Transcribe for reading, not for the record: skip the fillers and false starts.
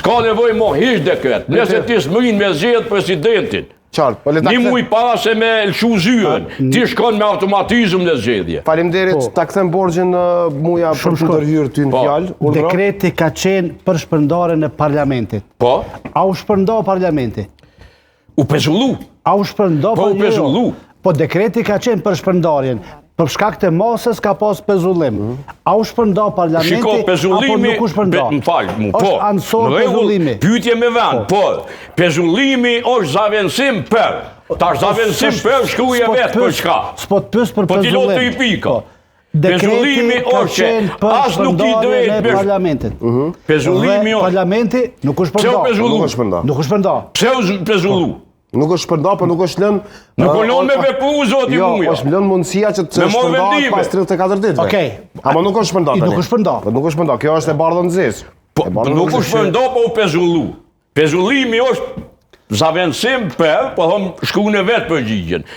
s'ka nevoj mo hiç dekret. Nëse ti s'mërin me zgjedh presidentin, një muj para se me lëshu zyren, ti shkon me automatizëm në zgjedhje. Faleminderit, ta kthem borxhin muja për të ndërhyrë ty në fjalë. Dekreti ka qenë për shpërndarjen e parlamentit. Po? A u shpërndau parlamenti? U pezullu. A u shpërndau? Po u pezullu. Po dekreti ka qenë për shpërndarjen. Për shkak të masës ka pas pezullim. A u shpërndau parlamenti apo nuk u shpërndau? Më falë, po. Është ansor pezullimi. Pyetje me vend, po. Pezullimi është zavendësim për. Tash zavendësim për shkruaje vetë për çka. S'po të pyes për pezullim. Po ti lot të i pika. Dekreti ka qenë për shpërndarjen e parlamentit. Pezullimi është. Parlamenti nuk u shpërndau. Nuk u shpërndau. Pse u pezullu? Nuk është shpërndau, por nuk është lënë. Nuk është lënë me vepru zoti muja. Është lënë mundësia që të shpërndahet pas 34 ditëve. Okej. Ama nuk është shpërndau. Nuk është shpërndau. Nuk është shpërndau. Kjo është e bardhë nxehtë. Nuk është shpërndau, po u pezullu. Pezullimi është zavendësim për, po thon shkruan vetë përgjigjen.